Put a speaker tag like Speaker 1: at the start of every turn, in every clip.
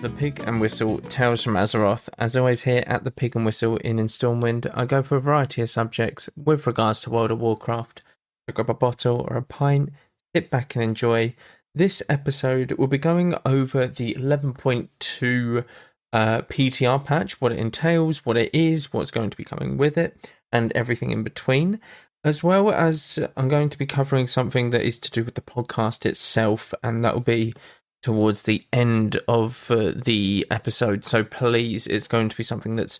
Speaker 1: to the Pig and Whistle Tales from Azeroth. As always, here at the Pig and Whistle in Stormwind, I go for a variety of subjects with regards to World of Warcraft. So grab a bottle or a pint, sit back and enjoy. This episode will be going over the 11.2 PTR patch, what it entails, what it is, what's going to be coming with it, and everything in between. As well as I'm going to be covering something that is to do with the podcast itself, and that will be towards the end of the episode. So please, it's going to be something that's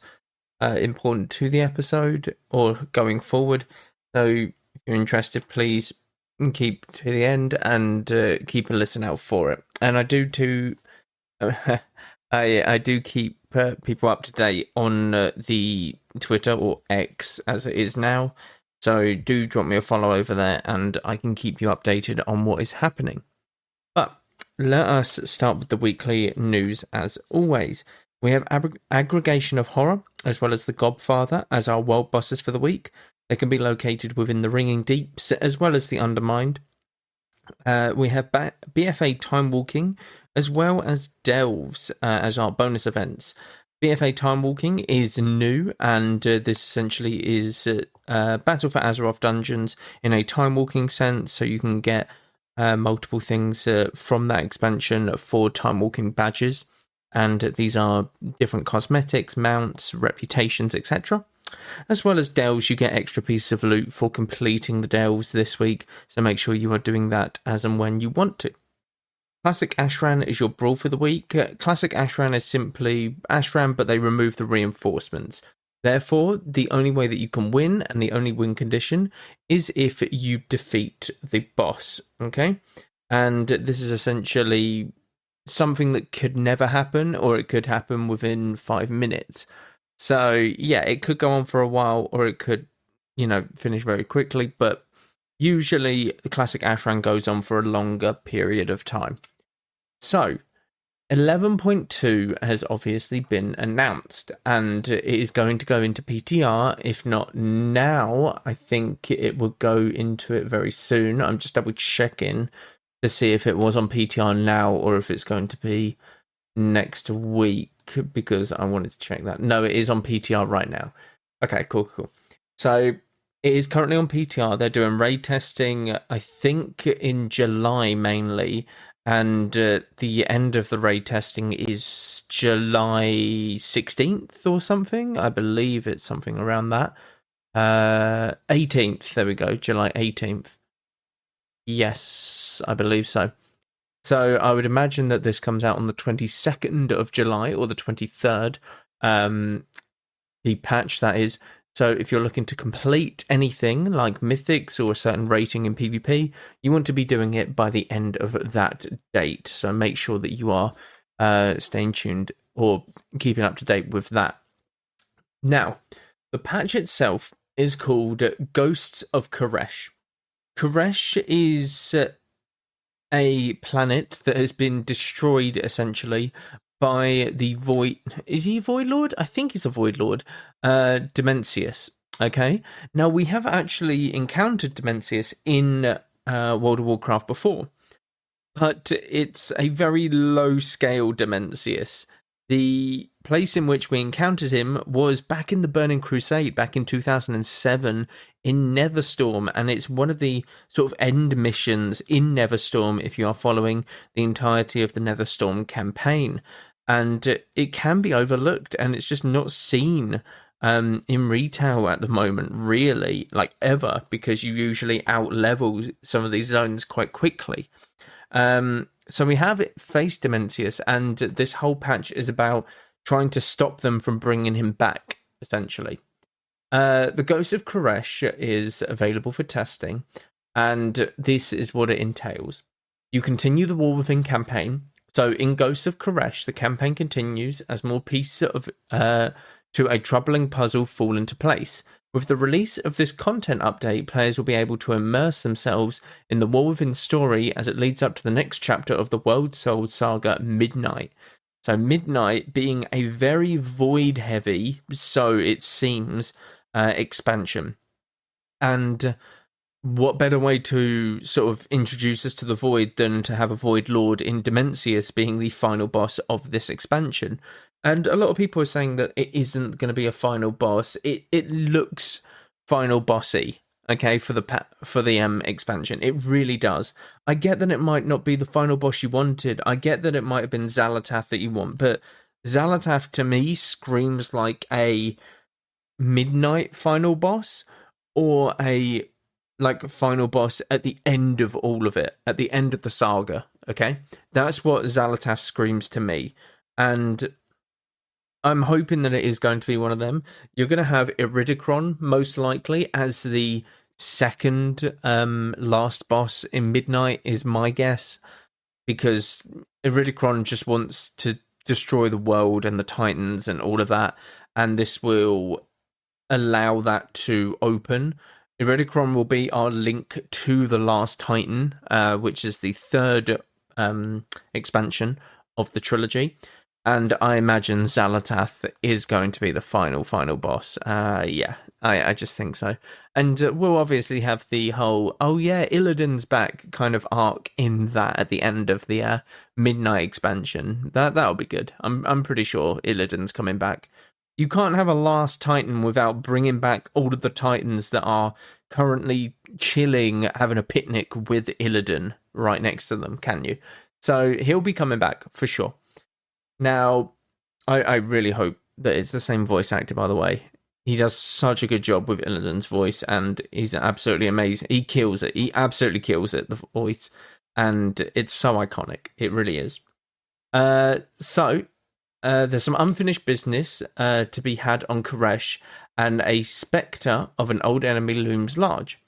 Speaker 1: important to the episode or going forward. So if you're interested, please keep to the end and keep a listen out for it. And I do too. I do keep people up to date on the Twitter, or X as it is now. So do drop me a follow over there and I can keep you updated on what is happening. But let us start with the weekly news as always. We have Aggregation of Horror as well as the Godfather as our world bosses for the week. They can be located within the Ringing Deeps as well as the Undermined. We have BFA Timewalking as well as Delves as our bonus events. BFA Timewalking is new, and this essentially is Battle for Azeroth dungeons in a time-walking sense, so you can get multiple things from that expansion for time-walking badges, and these are different cosmetics, mounts, reputations, etc. As well as delves, you get extra pieces of loot for completing the delves this week, so make sure you are doing that as and when you want to. Classic Ashran is your brawl for the week. Classic Ashran is simply Ashran, but they remove the reinforcements. Therefore, the only way that you can win, and the only win condition, is if you defeat the boss, okay? And this is essentially something that could never happen, or it could happen within 5 minutes. So, yeah, it could go on for a while, or it could, finish very quickly, but usually the Classic Ashran goes on for a longer period of time. So, 11.2 has obviously been announced, and it is going to go into PTR. If not now, I think it will go into it very soon. I'm just double checking to see if it was on PTR now or if it's going to be next week, because I wanted to check that. No, it is on PTR right now. Okay, cool. So, it is currently on PTR. They're doing raid testing, I think, in July mainly. And the end of the raid testing is July 16th or something. I believe it's something around that. 18th, there we go, July 18th. Yes, I believe so. So I would imagine that this comes out on the 22nd of July or the 23rd. The patch, that is. So if you're looking to complete anything like mythics or a certain rating in PvP, you want to be doing it by the end of that date. So make sure that you are staying tuned or keeping up to date with that. Now, the patch itself is called Ghosts of Koresh. Koresh is a planet that has been destroyed essentially by the Void... Is he a Void Lord? I think he's a Void Lord. Demencius. Okay? Now, we have actually encountered Demencius in World of Warcraft before. But it's a very low-scale Demencius. The place in which we encountered him was back in the Burning Crusade, back in 2007, in Netherstorm, and it's one of the sort of end missions in Netherstorm if you are following the entirety of the Netherstorm campaign. And it can be overlooked, and it's just not seen in retail at the moment, really, like ever, because you usually out-level some of these zones quite quickly. So we have faced Demencius, and this whole patch is about trying to stop them from bringing him back, essentially. The Ghost of Koresh is available for testing, and this is what it entails. You continue the War Within campaign. So in Ghosts of Koresh, the campaign continues as more pieces of to a troubling puzzle fall into place. With the release of this content update, players will be able to immerse themselves in the War Within story as it leads up to the next chapter of the World Soul Saga, Midnight. So Midnight being a very void-heavy, so it seems, expansion. And what better way to sort of introduce us to the Void than to have a Void Lord in Demencius being the final boss of this expansion? And a lot of people are saying that it isn't going to be a final boss. It looks final bossy, okay, for the expansion. It really does. I get that it might not be the final boss you wanted. I get that it might have been Xal'atath that you want, but Xal'atath to me screams like a midnight final boss, or a final boss at the end of all of it, at the end of the saga. Okay, that's what Xal'atath screams to me, and I'm hoping that it is going to be one of them. You're going to have Iridikron most likely as the second last boss in Midnight, is my guess, because Iridikron just wants to destroy the world and the Titans and all of that, and this will allow that to open. Iridikron will be our link to the last Titan, which is the third expansion of the trilogy. And I imagine Xal'atath is going to be the final boss. Yeah, I just think so. And we'll obviously have the whole, oh yeah, Illidan's back kind of arc in that at the end of the Midnight expansion. That'll be good. I'm pretty sure Illidan's coming back. You can't have a last Titan without bringing back all of the Titans that are currently chilling, having a picnic with Illidan right next to them, can you? So he'll be coming back for sure. Now, I really hope that it's the same voice actor, by the way. He does such a good job with Illidan's voice, and he's absolutely amazing. He kills it. He absolutely kills it, the voice. And it's so iconic. It really is. So, there's some unfinished business to be had on Koresh, and a spectre of an old enemy looms large.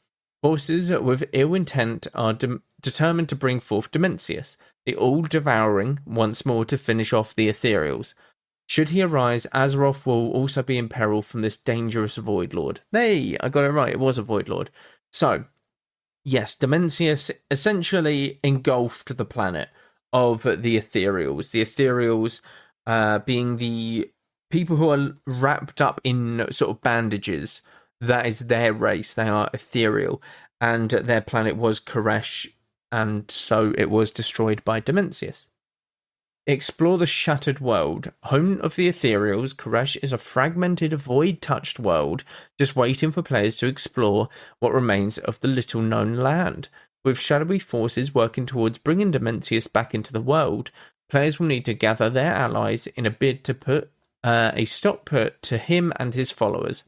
Speaker 1: Forces with ill intent are determined to bring forth Demencius, the all-devouring, once more to finish off the Ethereals. Should he arise, Azeroth will also be in peril from this dangerous Void Lord. Hey, I got it right, it was a Void Lord. So, yes, Demencius essentially engulfed the planet of the Ethereals. The Ethereals being the people who are wrapped up in sort of bandages. That is their race. They are Ethereal, and their planet was Koresh, and so it was destroyed by Demencius. Explore the shattered world. Home of the Ethereals, Koresh is a fragmented, void-touched world, just waiting for players to explore what remains of the little-known land. With shadowy forces working towards bringing Demencius back into the world, players will need to gather their allies in a bid to put a stop to him and his followers.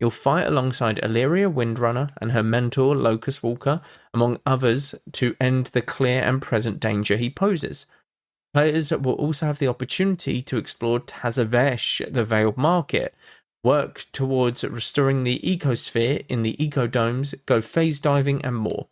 Speaker 1: You'll fight alongside Illyria Windrunner and her mentor Locust Walker, among others, to end the clear and present danger he poses. Players will also have the opportunity to explore Tazavesh, the Veiled Market, work towards restoring the ecosphere in the ecodomes, go phase diving, and more.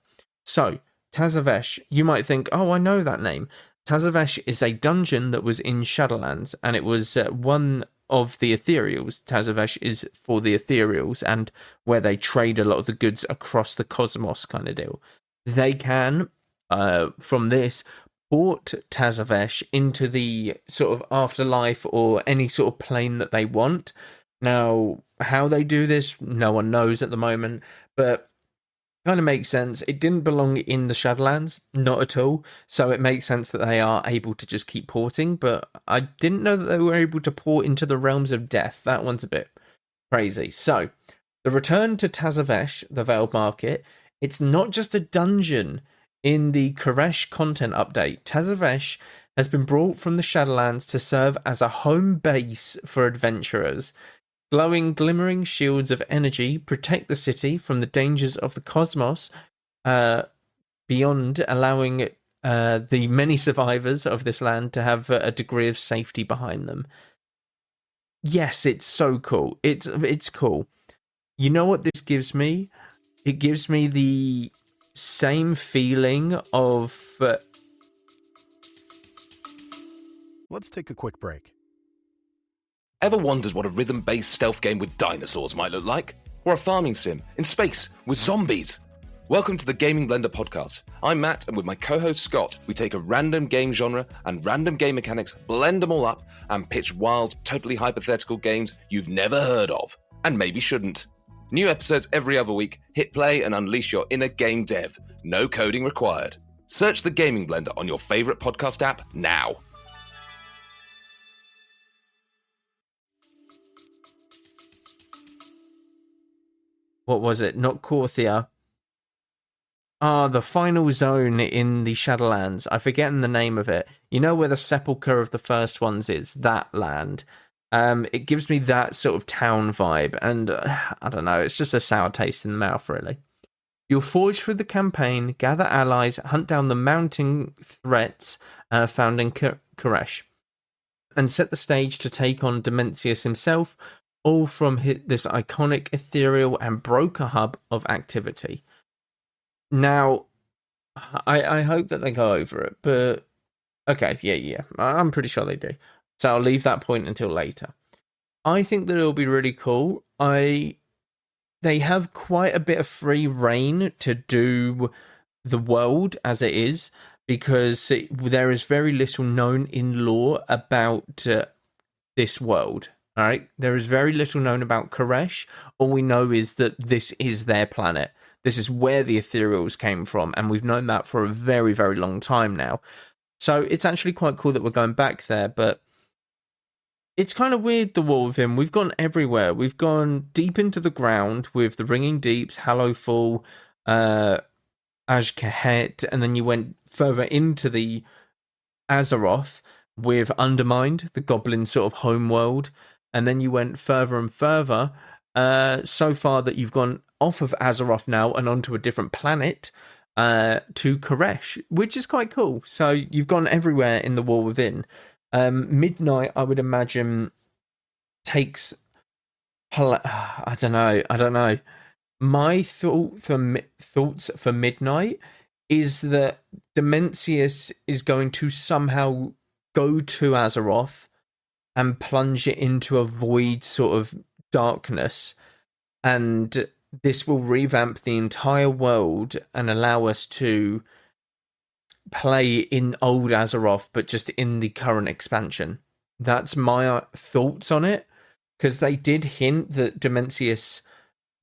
Speaker 1: So, Tazavesh, you might think, oh, I know that name. Tazavesh is a dungeon that was in Shadowlands, and it was one of the Ethereals. Tazavesh is for the Ethereals, and where they trade a lot of the goods across the cosmos kind of deal. They can, from this, port Tazavesh into the sort of afterlife or any sort of plane that they want. Now, how they do this, no one knows at the moment, but kind of makes sense. It didn't belong in the Shadowlands, not at all, so it makes sense that they are able to just keep porting, but I didn't know that they were able to port into the Realms of Death. That one's a bit crazy. So, the return to Tazavesh, the Veiled Market, it's not just a dungeon. In the Koresh content update, Tazavesh has been brought from the Shadowlands to serve as a home base for adventurers. Glowing, glimmering shields of energy protect the city from the dangers of the cosmos, beyond allowing the many survivors of this land to have a degree of safety behind them. Yes, it's so cool. It's cool. You know what this gives me? It gives me the same feeling of...
Speaker 2: Let's take a quick break.
Speaker 3: Ever wondered what a rhythm-based stealth game with dinosaurs might look like? Or a farming sim in space with zombies? Welcome to the Gaming Blender podcast. I'm Matt, and with my co-host Scott, we take a random game genre and random game mechanics, blend them all up, and pitch wild, totally hypothetical games you've never heard of, and maybe shouldn't. New episodes every other week. Hit play and unleash your inner game dev. No coding required. Search the Gaming Blender on your favourite podcast app now.
Speaker 1: What was it? Not Korthia. The final zone in the Shadowlands. I've forgotten the name of it. You know where the sepulchre of the first ones is? That land. It gives me that sort of town vibe, and I don't know, it's just a sour taste in the mouth, really. You'll forge through the campaign, gather allies, hunt down the mounting threats found in Koresh, and set the stage to take on Demencius himself, all from this iconic ethereal and broker hub of activity. Now, I hope that they go over it, but okay, yeah, I'm pretty sure they do. So I'll leave that point until later. I think that it'll be really cool. They have quite a bit of free reign to do the world as it is, because there is very little known in lore about this world. All right, there is very little known about Koresh. All we know is that this is their planet. This is where the Ethereals came from, and we've known that for a very, very long time now. So it's actually quite cool that we're going back there, but it's kind of weird, the war with him. We've gone everywhere. We've gone deep into the ground with the Ringing Deeps, Hallowfall, Ajkahet, and then you went further into the Azeroth with Undermined, the goblin sort of homeworld, and then you went further and further, so far that you've gone off of Azeroth now and onto a different planet, to Koresh, which is quite cool. So you've gone everywhere in the war within. Midnight, I would imagine, takes... I don't know. My thoughts for Midnight is that Demencius is going to somehow go to Azeroth and plunge it into a void sort of darkness, and this will revamp the entire world and allow us to play in old Azeroth, but just in the current expansion. That's my thoughts on it, because they did hint that Demencius,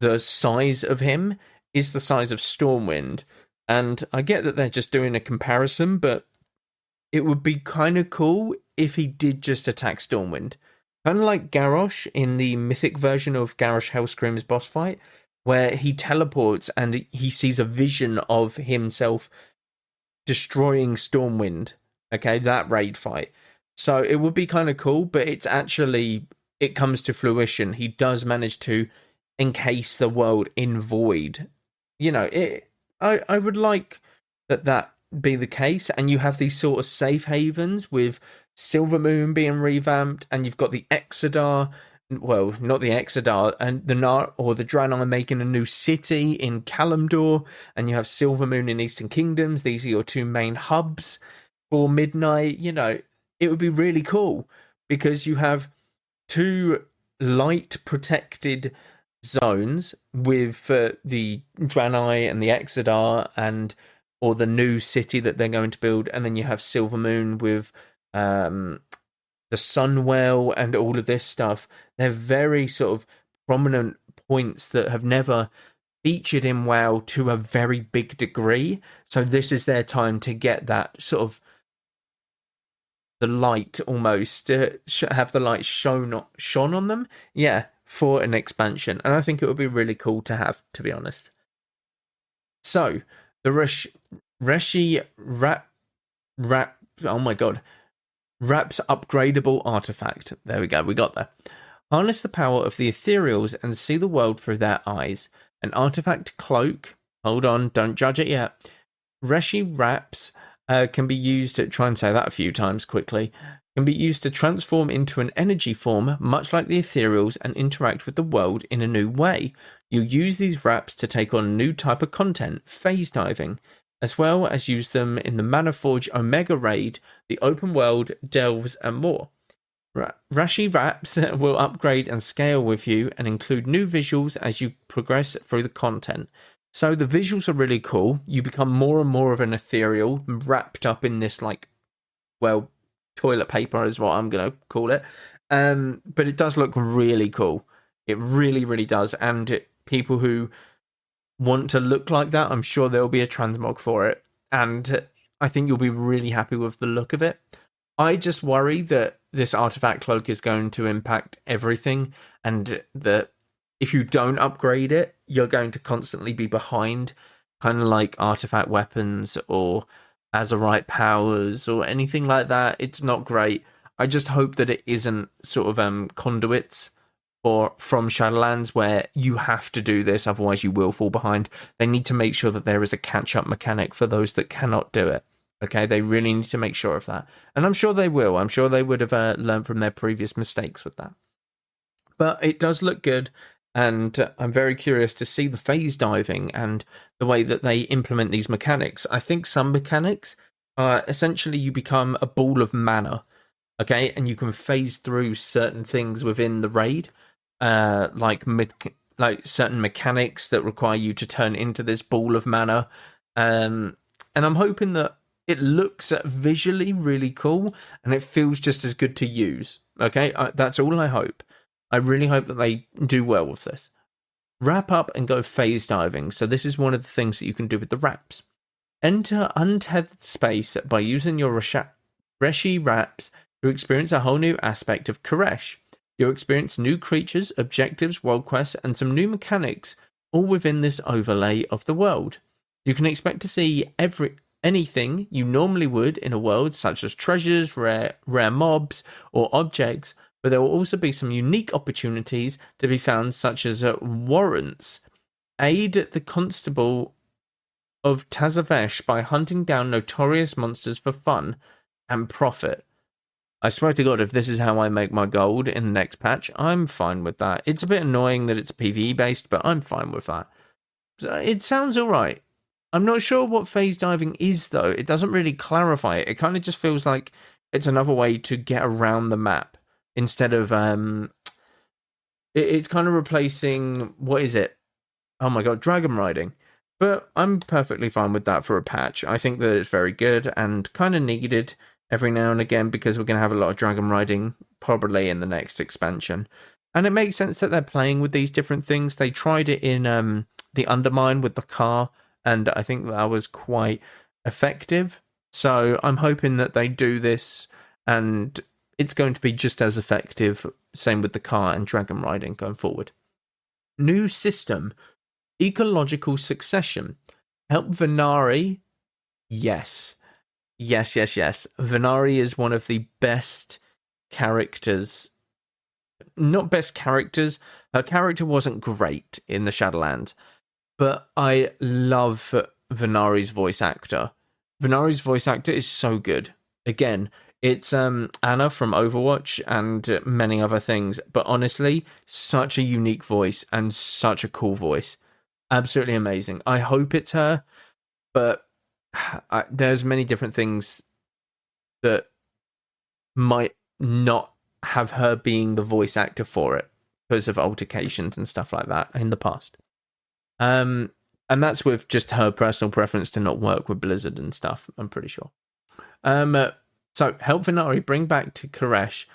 Speaker 1: the size of him, is the size of Stormwind, and I get that they're just doing a comparison, but it would be kind of cool if he did just attack Stormwind. Kind of like Garrosh in the mythic version of Garrosh Hellscream's boss fight, where he teleports and he sees a vision of himself destroying Stormwind. Okay, that raid fight. So it would be kind of cool, but it comes to fruition. He does manage to encase the world in void. You know, I would like that be the case, and you have these sort of safe havens with Silvermoon being revamped, and you've got the Exodar, well, not the Exodar, and the Draenei making a new city in Kalimdor, and you have Silvermoon in Eastern Kingdoms. These are your two main hubs for Midnight. You know, it would be really cool because you have two light protected zones with the Draenei and the Exodar, or the new city that they're going to build, and then you have Silvermoon with the Sunwell and all of this stuff. They're very sort of prominent points that have never featured in WoW to a very big degree. So this is their time to get that sort of the light, almost to have the light shone on them. Yeah, for an expansion, and I think it would be really cool to have, to be honest. So the Reshi Wrap. Oh my god. Wraps upgradable artifact. There we go, we got there. Harness the power of the Ethereals and see the world through their eyes. An artifact cloak. Hold on, don't judge it yet. Reshi Wraps can be used to, try and say that a few times quickly, can be used to transform into an energy form, much like the Ethereals, and interact with the world in a new way. You use these wraps to take on a new type of content, phase diving, as well as use them in the Manaforge Omega raid, the open world, delves, and more. Reshi Wraps will upgrade and scale with you and include new visuals as you progress through the content. So the visuals are really cool. You become more and more of an ethereal, wrapped up in this, like, well, toilet paper is what I'm going to call it. But it does look really cool. It really, really does. And people who want to look like that, I'm sure there'll be a transmog for it, and I think you'll be really happy with the look of it. I just worry that this artifact cloak is going to impact everything, and that if you don't upgrade it, you're going to constantly be behind, kind of like artifact weapons or Azerite powers or anything like that. It's not great. I just hope that it isn't sort of conduits or from Shadowlands where you have to do this, otherwise you will fall behind. They need to make sure that there is a catch-up mechanic for those that cannot do it. Okay, they really need to make sure of that. And I'm sure they will. I'm sure they would have learned from their previous mistakes with that. But it does look good, and I'm very curious to see the phase diving and the way that they implement these mechanics. I think some mechanics are essentially you become a ball of mana, okay, and you can phase through certain things within the raid. Like certain mechanics that require you to turn into this ball of mana, and I'm hoping that it looks visually really cool and it feels just as good to use. Okay, that's all I hope. I really hope that they do well with this. Wrap up and go phase diving. So this is one of the things that you can do with the wraps. Enter untethered space by using your Reshi Wraps to experience a whole new aspect of Koresh. You'll experience new creatures, objectives, world quests, and some new mechanics, all within this overlay of the world. You can expect to see anything you normally would in a world, such as treasures, rare mobs, or objects, but there will also be some unique opportunities to be found, such as warrants. Aid the constable of Tazavesh by hunting down notorious monsters for fun and profit. I swear to God, if this is how I make my gold in the next patch, I'm fine with that. It's a bit annoying that it's PvE based, but I'm fine with that. It sounds alright. I'm not sure what phase diving is, though. It doesn't really clarify it. It kind of just feels like it's another way to get around the map instead of... It's kind of replacing... What is it? Oh my God, dragon riding. But I'm perfectly fine with that for a patch. I think that it's very good and kind of needed every now and again, because we're going to have a lot of dragon riding probably in the next expansion. And it makes sense that they're playing with these different things. They tried it in the Undermine with the car, and I think that was quite effective. So I'm hoping that they do this, and it's going to be just as effective, same with the car and dragon riding going forward. New system, ecological succession. Help Venari? Yes. Yes. Venari is one of the best characters. Not best characters. Her character wasn't great in the Shadowlands, but I love Venari's voice actor. Venari's voice actor is so good. Again, it's Anna from Overwatch and many other things, but honestly, such a unique voice and such a cool voice. Absolutely amazing. I hope it's her, but there's many different things that might not have her being the voice actor for it because of altercations and stuff like that in the past. And that's with just her personal preference to not work with Blizzard and stuff, I'm pretty sure. So help Venari bring back to Koresh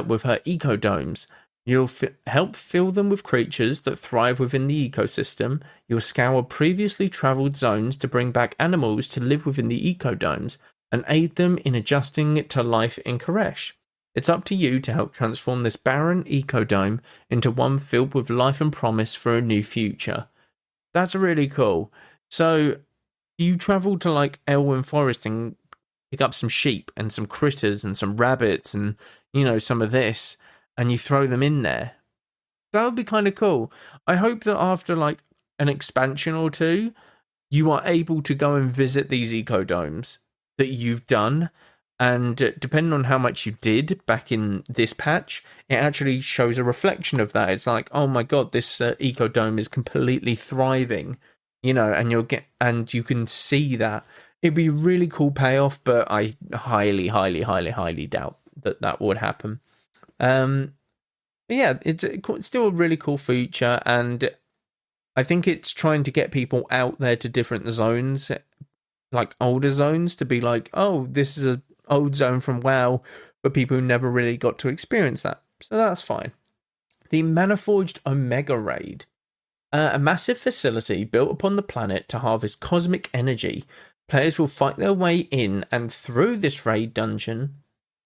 Speaker 1: with her ecodomes. You'll help fill them with creatures that thrive within the ecosystem. You'll scour previously travelled zones to bring back animals to live within the ecodomes and aid them in adjusting to life in Koresh. It's up to you to help transform this barren ecodome into one filled with life and promise for a new future. That's really cool. So you travel to like Elwyn Forest and pick up some sheep and some critters and some rabbits and, you know, some of this, and you throw them in there. That would be kind of cool. I hope that after like an expansion or two, you are able to go and visit these ecodomes that you've done. And depending on how much you did back in this patch, it actually shows a reflection of that. It's like, oh my God, this ecodome is completely thriving, you know, and you can see that. It'd be a really cool payoff, but I highly doubt that would happen. Yeah, it's still a really cool feature, and I think it's trying to get people out there to different zones, like older zones, to be like, oh, this is an old zone from WoW for people who never really got to experience that. So that's fine. The Maniforged Omega Raid. A massive facility built upon the planet to harvest cosmic energy. Players will fight their way in and through this raid dungeon,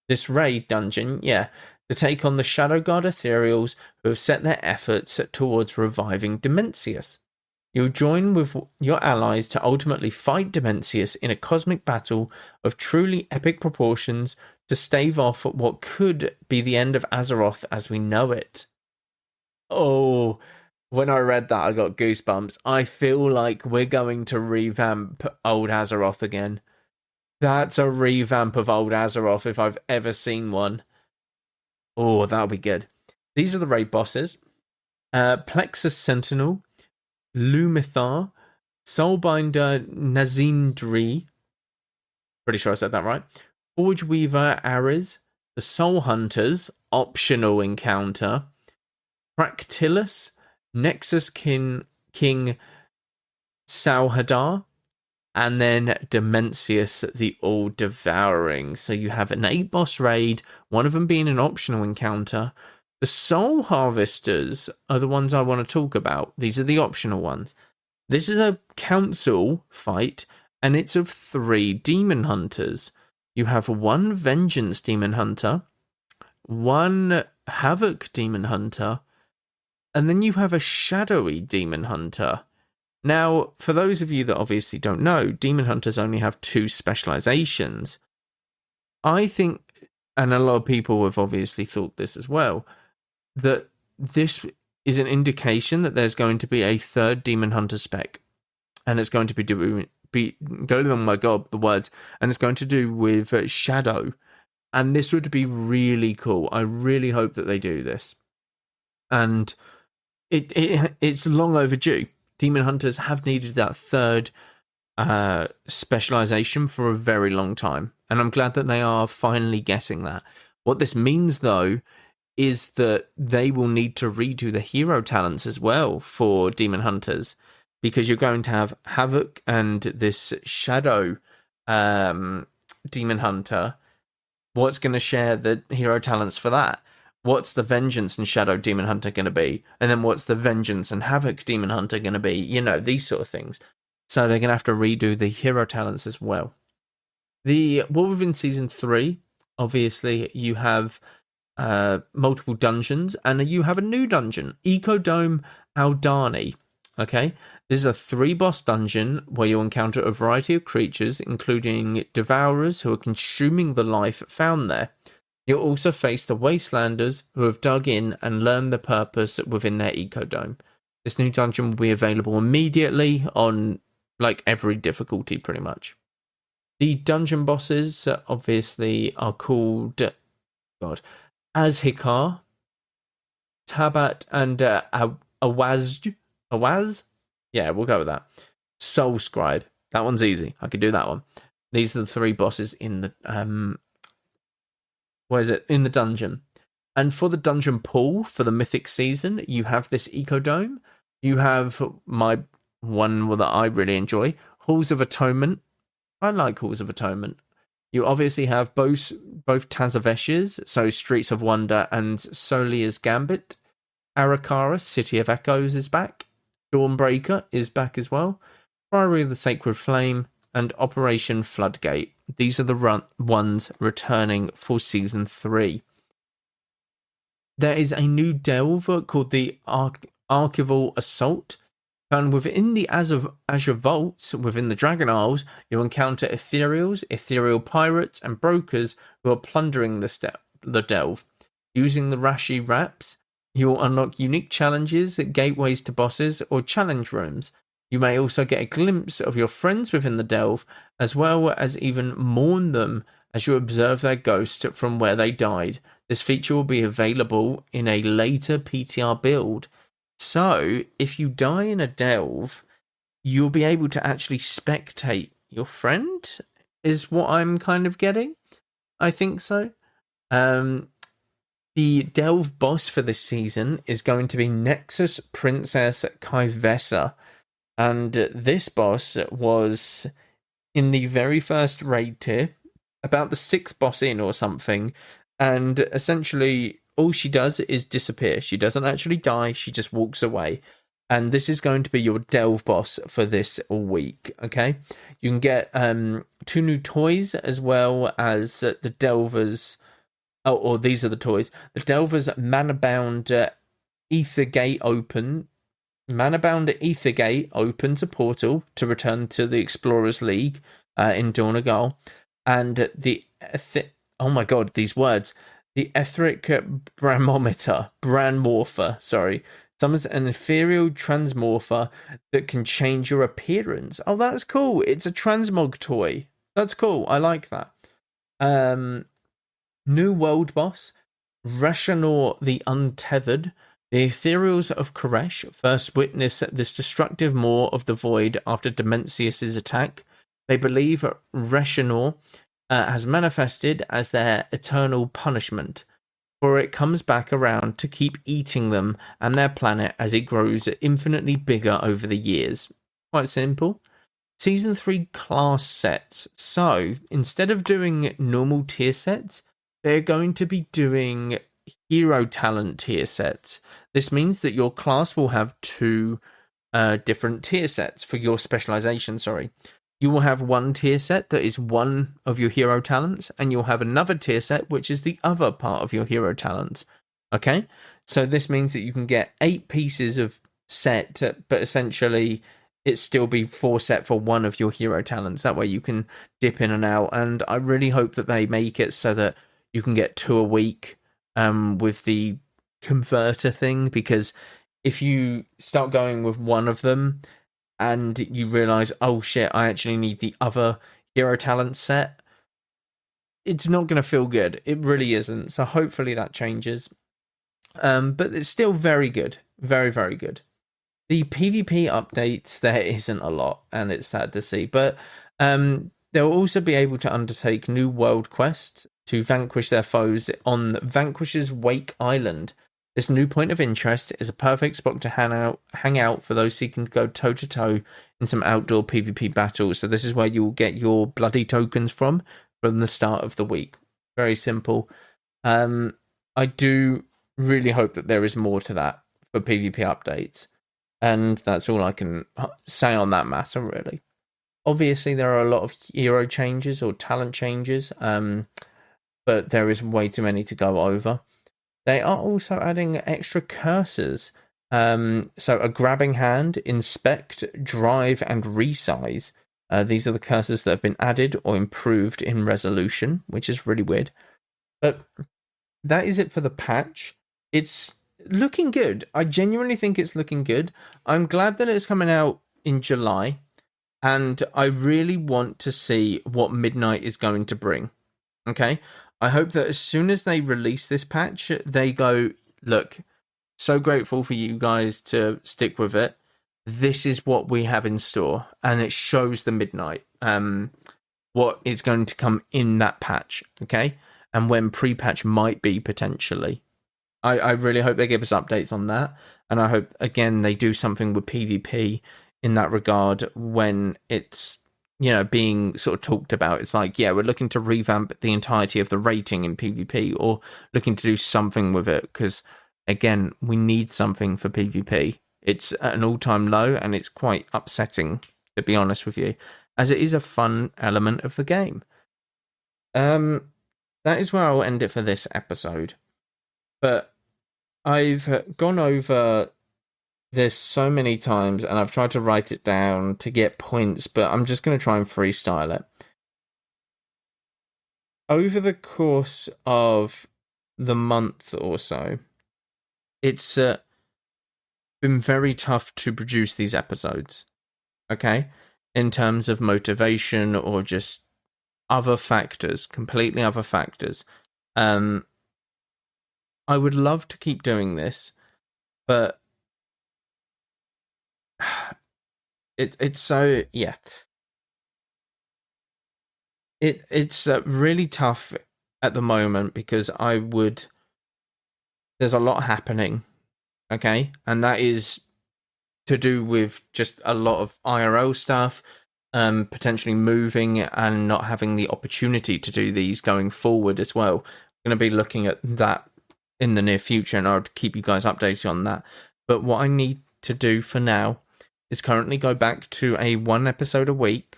Speaker 1: to take on the Shadow Guard Ethereals who have set their efforts towards reviving Demencius. You'll join with your allies to ultimately fight Demencius in a cosmic battle of truly epic proportions to stave off what could be the end of Azeroth as we know it. Oh, when I read that, I got goosebumps. I feel like we're going to revamp old Azeroth again. That's a revamp of old Azeroth if I've ever seen one. Oh, that'll be good. These are the raid bosses. Plexus Sentinel, Lumithar, Soulbinder Nazindri. Pretty sure I said that right. Forge Weaver Ares, the Soul Hunters, optional encounter. Fractilus, Nexus King Sauhadar, and then Demencius, the All-Devouring. So you have an 8-boss raid, one of them being an optional encounter. The Soul Harvesters are the ones I want to talk about. These are the optional ones. This is a council fight, and it's of 3 Demon Hunters. You have 1 Vengeance Demon Hunter, 1 Havoc Demon Hunter, and then you have a Shadowy Demon Hunter. Now, for those of you that obviously don't know, Demon Hunters only have 2 specializations. I think, and a lot of people have obviously thought this as well, that this is an indication that there's going to be a 3rd Demon Hunter spec. And it's going to oh my god, the words, and it's going to do with Shadow. And this would be really cool. I really hope that they do this. And it's long overdue. Demon Hunters have needed that 3rd specialization for a very long time. And I'm glad that they are finally getting that. What this means, though, is that they will need to redo the hero talents as well for Demon Hunters. Because you're going to have Havoc and this Shadow Demon Hunter. What's going to share the hero talents for that? What's the Vengeance and Shadow Demon Hunter going to be? And then what's the Vengeance and Havoc Demon Hunter going to be? You know, these sort of things. So they're going to have to redo the hero talents as well. What we've in Season 3, obviously, you have multiple dungeons, and you have a new dungeon, Ecodome Aldani. Okay? This is a 3-boss dungeon where you'll encounter a variety of creatures, including Devourers who are consuming the life found there. You'll also face the Wastelanders who have dug in and learned the purpose within their ecodome. This new dungeon will be available immediately on every difficulty pretty much. The dungeon bosses obviously are called Azhikar, Tabat, and Awaz. Awaz? Yeah, we'll go with that. Soul Scribe. That one's easy. I could do that one. These are the 3 bosses in the in the dungeon. And for the dungeon pool for the Mythic season, you have this Ecodome. You have my one that I really enjoy, Halls of Atonement. I like Halls of Atonement. You obviously have both Tazavesh's, so Streets of Wonder and Solia's Gambit. Arakara, City of Echoes is back. Dawnbreaker is back as well. Priory of the Sacred Flame and Operation Floodgate. These are the ones returning for Season 3. There is a new delve called the Archival Assault. Found within the Azure Vaults, within the Dragon Isles, you'll encounter Ethereals, Ethereal Pirates, and Brokers who are plundering the delve. Using the Reshi Wraps, you will unlock unique challenges, gateways to bosses, or challenge rooms. You may also get a glimpse of your friends within the delve, as well as even mourn them as you observe their ghost from where they died. This feature will be available in a later PTR build. So, if you die in a delve, you'll be able to actually spectate your friend, is what I'm kind of getting. I think so. The delve boss for this season is going to be Nexus Princess Kaivesa. And this boss was in the very first raid tier, about the 6th boss in or something. And essentially, all she does is disappear. She doesn't actually die, she just walks away. And this is going to be your delve boss for this week, okay? You can get 2 new toys as well as the delvers. Oh, or these are the toys. The delvers mana-bound Ethergate open. Mana-bound Ethergate opens a portal to return to the Explorers League in Dornagal. And oh my god, these words. The Etheric Branmorpher, summons an ethereal transmorpher that can change your appearance. Oh, that's cool. It's a transmog toy. That's cool. I like that. New world boss, Rashanor the Untethered. The Ethereals of Koresh first witness this destructive maw of the void after Demencius' attack. They believe Rashanor has manifested as their eternal punishment, for it comes back around to keep eating them and their planet as it grows infinitely bigger over the years. Quite simple. Season 3 class sets. So, instead of doing normal tier sets, they're going to be doing hero talent tier sets. This means that your class will have 2 different tier sets for your specialization, You will have one tier set that is one of your hero talents, and you'll have another tier set which is the other part of your hero talents. Okay? So this means that you can get 8 pieces of set, but essentially it still be 4 set for one of your hero talents. That way you can dip in and out, and I really hope that they make it so that you can get 2 a week with the converter thing, because if you start going with one of them and you realize, oh shit, I actually need the other hero talent set, it's not going to feel good. It really isn't. So hopefully that changes. But it's still very good. Very, very good. The PvP updates, there isn't a lot, and it's sad to see. But they'll also be able to undertake new world quests to vanquish their foes on Vanquisher's Wake Island. This new point of interest is a perfect spot to hang out for those seeking to go toe-to-toe in some outdoor PvP battles. So this is where you'll get your bloody tokens from the start of the week. Very simple. I do really hope that there is more to that for PvP updates. And that's all I can say on that matter, really. Obviously, there are a lot of hero changes or talent changes, but there is way too many to go over. They are also adding extra cursors. So a grabbing hand, inspect, drive, and resize. These are the cursors that have been added or improved in resolution, which is really weird. But that is it for the patch. It's looking good. I genuinely think it's looking good. I'm glad that it's coming out in July, and I really want to see what Midnight is going to bring. Okay? I hope that as soon as they release this patch, they go, look, so grateful for you guys to stick with it. This is what we have in store. And it shows the Midnight, what is going to come in that patch, okay? And when pre-patch might be, potentially. I really hope they give us updates on that. And I hope, again, they do something with PvP in that regard when it's, being sort of talked about. It's like, yeah, we're looking to revamp the entirety of the rating in PvP, or looking to do something with it, because, again, we need something for PvP. It's at an all-time low, and it's quite upsetting, to be honest with you, as it is a fun element of the game. That is where I'll end it for this episode. But I've gone over this so many times, and I've tried to write it down to get points, but I'm just going to try and freestyle it. Over the course of the month or so, it's been very tough to produce these episodes, okay? In terms of motivation or just other factors, completely other factors. I would love to keep doing this, but it's so, yeah. It's really tough at the moment because there's a lot happening, okay? And that is to do with just a lot of IRL stuff, potentially moving and not having the opportunity to do these going forward as well. I'm going to be looking at that in the near future, and I'll keep you guys updated on that. But what I need to do for now is currently go back to a 1 episode a week.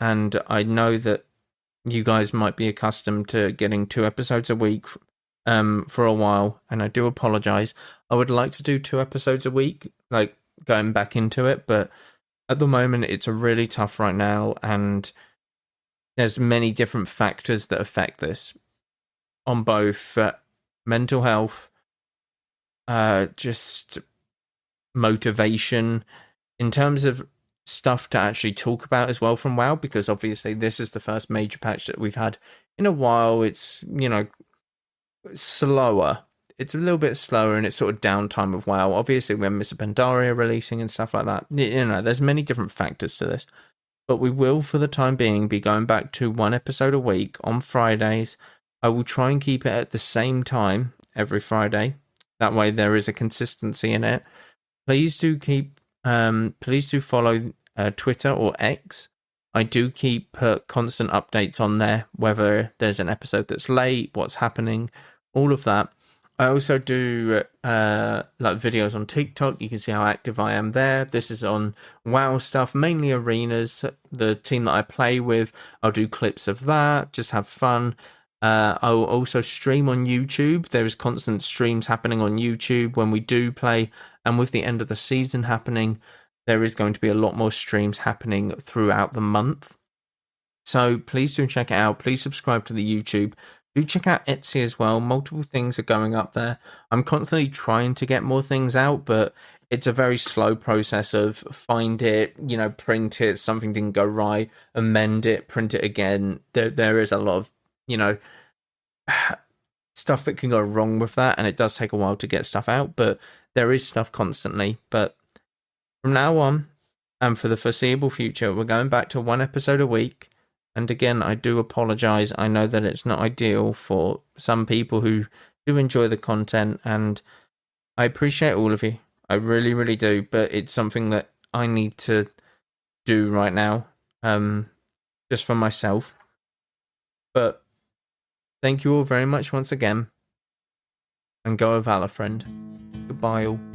Speaker 1: And I know that you guys might be accustomed to getting 2 episodes a week for a while, and I do apologize. I would like to do 2 episodes a week, like going back into it, but at the moment it's really tough right now, and there's many different factors that affect this on both mental health, just motivation, in terms of stuff to actually talk about as well from WoW, because obviously this is the first major patch that we've had in a while. It's, slower. It's a little bit slower, and it's sort of downtime of WoW. Obviously, we have Miss Pandaria releasing and stuff like that. There's many different factors to this. But we will, for the time being, be going back to 1 episode a week on Fridays. I will try and keep it at the same time every Friday. That way there is a consistency in it. Please do follow Twitter or X. I do keep constant updates on there, whether there's an episode that's late, what's happening, all of that. I also do videos on TikTok. You can see how active I am there. This is on WoW stuff, mainly arenas. The team that I play with, I'll do clips of that, just have fun. I will also stream on YouTube. There is constant streams happening on YouTube when we do play, and with the end of the season happening, there is going to be a lot more streams happening throughout the month. So please do check it out. Please subscribe to the YouTube. Do check out Etsy as well. Multiple things are going up there. I'm constantly trying to get more things out, but it's a very slow process of find it, print it, something didn't go right, amend it, print it again. There is a lot of, stuff that can go wrong with that, and it does take a while to get stuff out, but there is stuff constantly. But from now on, and for the foreseeable future, we're going back to 1 episode a week. And again, I do apologize. I know that it's not ideal for some people who do enjoy the content, and I appreciate all of you. I really, really do. But it's something that I need to do right now, just for myself. But thank you all very much once again, and go a Valor, friend. Goodbye all.